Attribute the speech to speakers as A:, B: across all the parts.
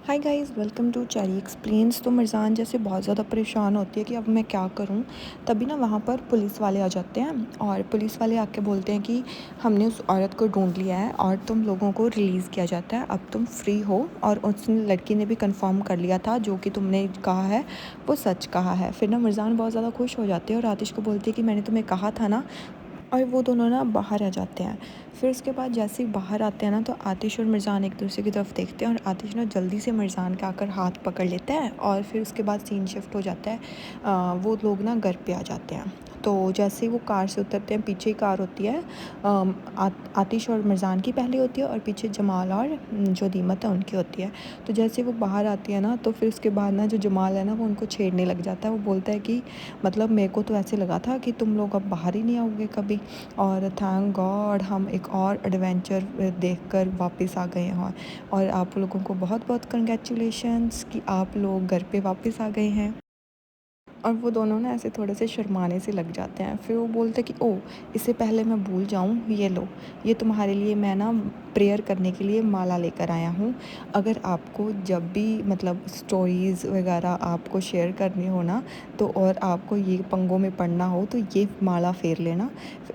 A: Hi guys, welcome to cherry explains. तो मिर्ज़ान जैसे बहुत ज़्यादा परेशान होती है कि अब मैं क्या करूं। तभी ना वहाँ पर पुलिस वाले आ जाते हैं और पुलिस वाले आके बोलते हैं कि हमने उस औरत को ढूंढ लिया है और तुम लोगों को रिलीज़ किया जाता है, अब तुम फ्री हो। और उस लड़की ने भी कंफर्म कर लिया था जो कि तुमने कहा है वो सच कहा है। फिर ना मिर्ज़ान बहुत ज़्यादा खुश हो जाती है और आतिश को बोलती है कि मैंने तुम्हें कहा था ना। और वो दोनों ना बाहर आ जाते हैं। फिर उसके बाद जैसे ही बाहर आते हैं ना, तो आतिश और मिर्ज़ान एक दूसरे की तरफ देखते हैं और आतिश ना जल्दी से मिर्ज़ान का आकर हाथ पकड़ लेता है और फिर उसके बाद सीन शिफ्ट हो जाता है। वो लोग ना घर पे आ जाते हैं। तो जैसे ही वो कार से उतरते हैं, पीछे ही कार होती है। आतिश और मिर्ज़ान की पहले होती है और पीछे जमाल और जो दीमत है उनकी होती है। तो जैसे वो बाहर आती है ना, तो फिर उसके बाद ना जो जमाल है ना वो उनको छेड़ने लग जाता है। वो बोलता है कि मतलब मेरे को तो ऐसे लगा था कि तुम लोग अब बाहर ही नहीं आओगे कभी, और थैंक गॉड हम एक और एडवेंचर देखकर वापस आ गए हैं। और आप लोगों को बहुत बहुत कंग्रेचुलेशंस कि आप लोग घर पे वापस आ गए हैं। और वो दोनों ना ऐसे थोड़े से शर्माने से लग जाते हैं। फिर वो बोलते कि ओ, इससे पहले मैं भूल जाऊँ, ये लो, ये तुम्हारे लिए मैं ना प्रेयर करने के लिए माला लेकर आया हूँ। अगर आपको जब भी मतलब स्टोरीज़ वगैरह आपको शेयर करनी हो ना, तो और आपको ये पंगों में पड़ना हो तो ये माला फेर लेना,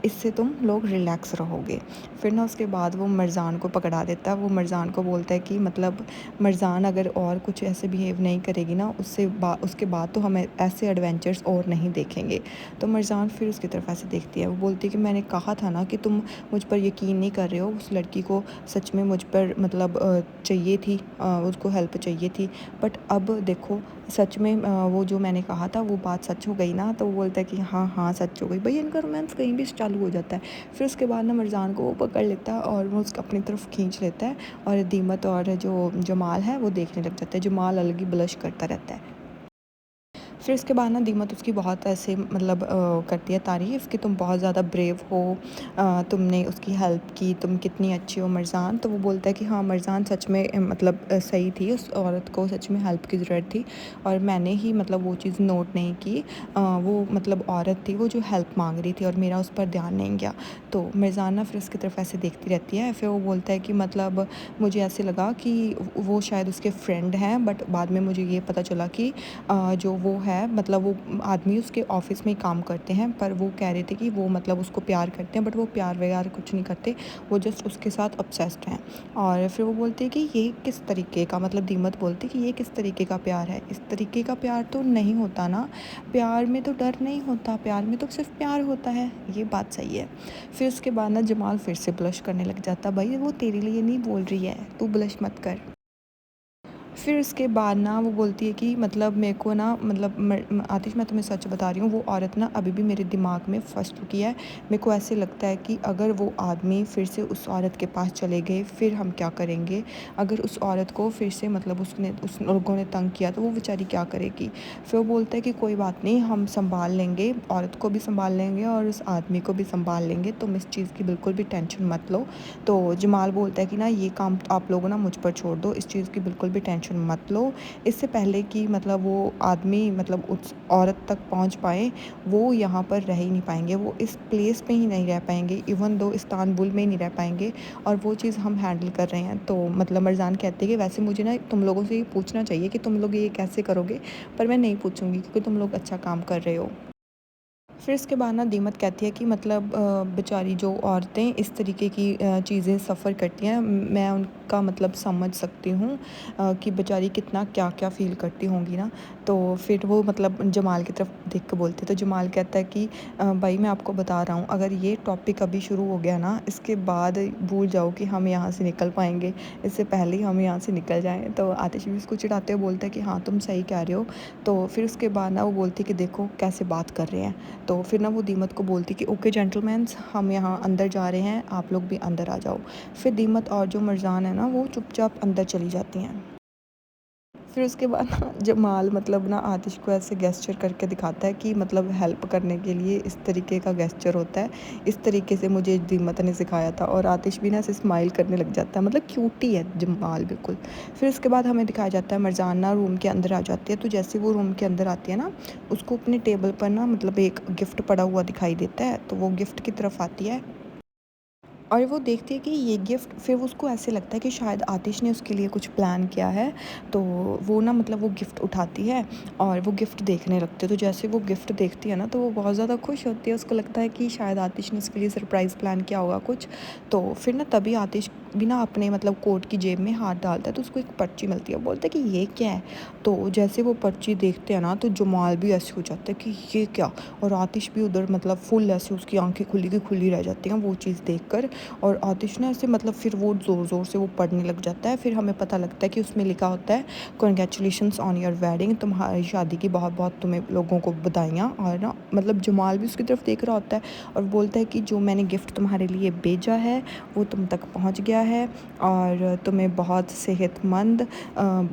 A: इससे तुम लोग रिलैक्स रहोगे। फिर ना उसके बाद वो मिर्ज़ान को पकड़ा देता है। वो मिर्ज़ान को बोलता है कि मतलब मिर्ज़ान अगर और कुछ ऐसे बिहेव नहीं करेगी ना, उसके बाद तो हम ऐसे एडवेंचर्स और नहीं देखेंगे। तो मिर्ज़ान फिर उसकी तरफ ऐसे देखती है। वो बोलती है कि मैंने कहा था ना कि तुम मुझ पर यकीन नहीं कर रहे हो। उस लड़की को सच में मुझ पर मतलब चाहिए थी, उसको हेल्प चाहिए थी। बट अब देखो, सच में वो जो मैंने कहा था वो बात सच हो गई ना। तो वो बोलता है कि हाँ हाँ सच हो गई। भाई इनका रोमांस कहीं भी चालू हो जाता है। फिर उसके बाद ना मिर्ज़ान को वो पकड़ लेता है और वो उसको अपनी तरफ खींच लेता है। और दीमत और जो जमाल है वो देखने लग जाता है। जमाल अलग ही ब्लश करता रहता है। फिर उसके बाद ना दीमत उसकी बहुत ऐसे मतलब करती है तारीफ़ कि तुम बहुत ज़्यादा ब्रेव हो, तुमने उसकी हेल्प की, तुम कितनी अच्छी हो मिर्ज़ान। तो वो बोलता है कि हाँ मिर्ज़ान सच में मतलब सही थी, उस औरत को सच में हेल्प की ज़रूरत थी और मैंने ही मतलब वो चीज़ नोट नहीं की। वो मतलब औरत थी वो जो हेल्प मांग रही थी और मेरा उस पर ध्यान नहीं गया। तो मिर्ज़ान ना फिर उसकी तरफ ऐसे देखती रहती है। फिर वो बोलता है कि मतलब मुझे ऐसे लगा कि वो शायद उसके फ्रेंड हैं, बट बाद में मुझे ये पता चला कि जो वो है मतलब वो आदमी उसके ऑफिस में ही काम करते हैं। पर वो कह रहे थे कि वो मतलब उसको प्यार करते हैं, बट वो प्यार वगैरह कुछ नहीं करते, वो जस्ट उसके साथ ऑब्सेस्ड हैं। और फिर वो बोलते हैं कि ये किस तरीके का, मतलब दीमत बोलती है कि ये किस तरीके का प्यार है, इस तरीके का प्यार तो नहीं होता ना, प्यार में तो डर नहीं होता, प्यार में तो सिर्फ प्यार होता है। ये बात सही है। फिर उसके बाद ना जमाल फिर से ब्लश करने लग जाता। भाई वो तेरे लिए नहीं बोल रही है, तू ब्लश मत कर। फिर उसके बाद ना वो बोलती है कि मतलब मेरे को ना मतलब आतिश मैं तुम्हें सच बता रही हूँ, वो औरत ना अभी भी मेरे दिमाग में फंस चुकी है। मेरे को ऐसे लगता है कि अगर वो आदमी फिर से उस औरत के पास चले गए फिर हम क्या करेंगे। अगर उस औरत को फिर से मतलब उस लोगों ने तंग किया तो वो बेचारी क्या करेगी। फिर वो बोलता है कि कोई बात नहीं, हम संभाल लेंगे, औरत को भी संभाल लेंगे और उस आदमी को भी संभाल लेंगे, तुम इस चीज़ की बिल्कुल भी टेंशन मत लो। तो जमाल बोलता है कि ना ये काम आप लोगों ना मुझ पर छोड़ दो, इस चीज़ की बिल्कुल भी टेंशन मत लो। इससे पहले कि मतलब वो आदमी मतलब उस औरत तक पहुंच पाए, वो यहाँ पर रह ही नहीं पाएंगे, वो इस प्लेस में ही नहीं रह पाएंगे, इवन दो इस्तांबुल में ही नहीं रह पाएंगे। और वो चीज़ हम हैंडल कर रहे हैं। तो मतलब मरजान कहते हैं कि वैसे मुझे ना तुम लोगों से ये पूछना चाहिए कि तुम लोग ये कैसे करोगे, पर मैं नहीं पूछूंगी क्योंकि तुम लोग अच्छा काम कर रहे हो। फिर इसके बाद ना दीमत कहती है कि मतलब बेचारी जो औरतें इस तरीके की चीज़ें सफ़र करती हैं, मैं उनका मतलब समझ सकती हूँ कि बेचारी कितना क्या क्या फ़ील करती होंगी ना। तो फिर वो मतलब जमाल की तरफ देख के बोलती है। तो जमाल कहता है कि भाई मैं आपको बता रहा हूँ, अगर ये टॉपिक अभी शुरू हो गया ना, इसके बाद भूल जाओ कि हम यहाँ से निकल पाएंगे, इससे पहले ही हम यहाँ से निकल जाएँ। तो आतिश भी उसको चिढ़ाते हुए बोलता है कि हाँ तुम सही कह रहे हो। तो फिर उसके बाद ना वो बोलती है कि देखो कैसे बात कर रहे हैं। तो फिर ना वो दीमत को बोलती कि ओके जेंटलमैन्स, हम यहाँ अंदर जा रहे हैं, आप लोग भी अंदर आ जाओ। फिर दीमत और जो मरजान है ना वो चुपचाप अंदर चली जाती हैं। फिर उसके बाद ना जमाल मतलब ना आतिश को ऐसे गेस्चर करके दिखाता है कि मतलब हेल्प करने के लिए इस तरीके का गेस्चर होता है, इस तरीके से मुझे दीमत ने सिखाया था। और आतिश भी ना ऐसे स्माइल करने लग जाता है, मतलब क्यूट ही है जमाल बिल्कुल। फिर उसके बाद हमें दिखाया जाता है मरजान ना रूम के अंदर आ जाती है। तो जैसे वो रूम के अंदर आती है ना, उसको अपने टेबल पर ना मतलब एक गिफ्ट पड़ा हुआ दिखाई देता है। तो वो गिफ्ट की तरफ आती है और वो देखती है कि ये गिफ्ट, फिर उसको ऐसे लगता है कि शायद आतिश ने उसके लिए कुछ प्लान किया है। तो वो ना मतलब वो गिफ्ट उठाती है और वो गिफ्ट देखने लगती है। तो जैसे वो गिफ्ट देखती है ना, तो वो बहुत ज़्यादा खुश होती है। उसको लगता है कि शायद आतिश ने उसके लिए सरप्राइज़ प्लान किया होगा कुछ। तो फिर ना तभी आतिश भी ना अपने मतलब कोट की जेब में हाथ डालता है, तो उसको एक पर्ची मिलती है। बोलता है कि ये क्या है? तो जैसे वो पर्ची देखते हैं ना, तो जमाल भी ऐसे हो जाता है कि ये क्या? और आतिश भी उधर मतलब फुल ऐसे उसकी आंखें खुली की खुली रह जाती हैं वो चीज़ देखकर। और आतिश ना ऐसे मतलब फिर वो ज़ोर-ज़ोर से वो पढ़ने लग जाता है। फिर हमें पता लगता है कि उसमें लिखा होता है, कांग्रेचुलेशंस ऑन योर वेडिंग, तुम्हारी शादी की बहुत-बहुत तुम्हें लोगों को बधाइयाँ। और ना मतलब जमाल भी उसकी तरफ देख रहा होता है और बोलता है कि जो मैंने गिफ्ट तुम्हारे लिए भेजा है वो तुम तक पहुंच गया है और तुम्हें बहुत सेहतमंद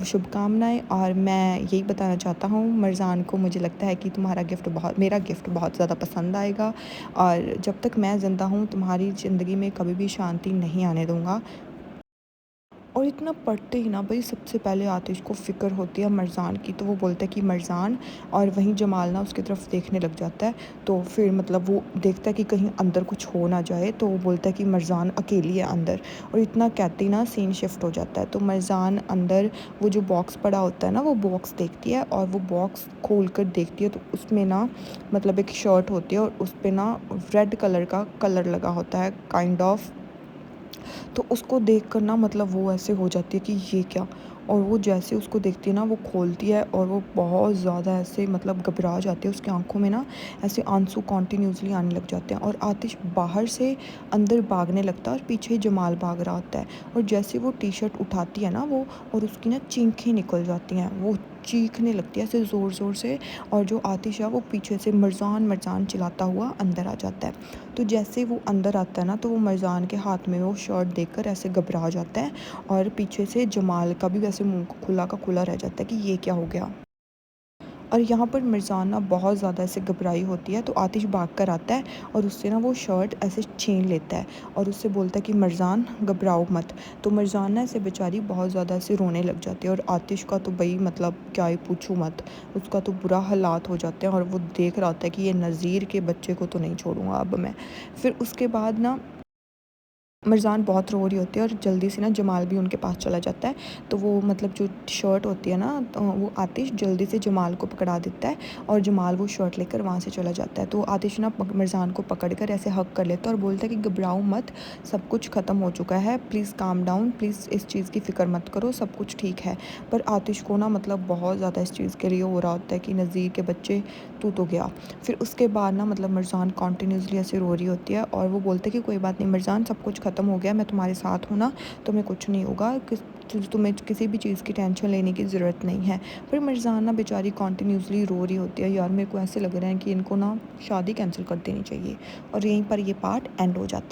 A: शुभकामनाएँ। और मैं यही बताना चाहता हूँ मरज़ान को, मुझे लगता है कि तुम्हारा गिफ्ट बहुत मेरा गिफ्ट बहुत ज़्यादा पसंद आएगा और जब तक मैं ज़िंदा हूँ तुम्हारी ज़िंदगी में कभी भी शांति नहीं आने दूँगा। और इतना पढ़ते ही ना भाई सबसे पहले आतिश को फ़िक्र होती है मरज़ान की। तो वो बोलता है कि मरज़ान, और वहीं जमाल ना उसकी तरफ देखने लग जाता है। तो फिर मतलब वो देखता है कि कहीं अंदर कुछ हो ना जाए, तो वो बोलता है कि मरज़ान अकेली है अंदर। और इतना कहते ही ना सीन शिफ्ट हो जाता है। तो मरज़ान अंदर वो जो बॉक्स पड़ा होता है ना, वो बॉक्स देखती है और वो बॉक्स खोल कर देखती है। तो उसमें ना मतलब एक शर्ट होती है और उस पे ना रेड कलर का कलर लगा होता है काइंड ऑफ। तो उसको देख कर ना मतलब वो ऐसे हो जाती है कि ये क्या? और वो जैसे उसको देखती है ना, वो खोलती है और वो बहुत ज़्यादा ऐसे मतलब घबरा जाती है। उसकी आँखों में ना ऐसे आंसू कंटिन्यूअसली आने लग जाते हैं और आतिश बाहर से अंदर भागने लगता है और पीछे जमाल भाग रहा होता है। और जैसे वो टी-शर्ट उठाती है ना वो, और उसकी ना चीखें निकल जाती हैं। वो चीखने लगती है ऐसे ज़ोर-ज़ोर से, और जो आतिश है वो पीछे से मरज़ान, मरज़ान चिल्लाता हुआ अंदर आ जाता है। तो जैसे वो अंदर आता है ना, तो वो मरज़ान के हाथ में वो शर्ट देखकर ऐसे घबरा जाता है और पीछे से जमाल का भी वैसे मुँह खुला का खुला रह जाता है कि ये क्या हो गया? और यहाँ पर मिर्ज़ान ना बहुत ज़्यादा ऐसे घबराई होती है। तो आतिश भाग कर आता है और उससे ना वो शर्ट ऐसे छीन लेता है और उससे बोलता है कि मिर्ज़ान घबराओ मत। तो मिर्ज़ान ना ऐसे बेचारी बहुत ज़्यादा ऐसे रोने लग जाती है और आतिश का तो भई मतलब क्या ही पूछूँ मत। उसका तो बुरा हालात हो जाते हैं और वो देख रहा होता है कि ये नज़ीर के बच्चे को तो नहीं छोड़ूँगा अब मैं। फिर उसके बाद ना मिर्ज़ान बहुत रो रही होती है और जल्दी से ना जमाल भी उनके पास चला जाता है। तो वो मतलब जो शर्ट होती है ना, तो वो आतिश जल्दी से जमाल को पकड़ा देता है और जमाल वो शर्ट लेकर वहाँ से चला जाता है। तो आतिश ना मिर्ज़ान को पकड़ कर ऐसे हग कर लेता है और बोलता है कि घबराओ मत, सब कुछ ख़त्म हो चुका है, प्लीज़ काम डाउन, प्लीज़ इस चीज़ की फ़िक्र मत करो, सब कुछ ठीक है। पर आतिश को ना मतलब बहुत ज़्यादा इस चीज़ के लिए हो रहा होता है कि नज़ीर के बच्चे तू तो गया। फिर उसके बाद ना मतलब मिर्ज़ान कंटिन्यूअसली ऐसे रो रही होती है और वो बोलते हैं कि कोई बात नहीं मिर्ज़ान, सब कुछ ख़त्म हो गया, मैं तुम्हारे साथ हूँ ना, तुम्हें कुछ नहीं होगा, तुम्हें किसी भी चीज़ की टेंशन लेने की ज़रूरत नहीं है। फिर मिर्ज़ान ना बेचारी कंटिन्यूअसली रो रही होती है। यार मेरे को ऐसे लग रहा है कि इनको ना शादी कैंसिल कर देनी चाहिए। और यहीं पर ये पार्ट एंड हो जाता है।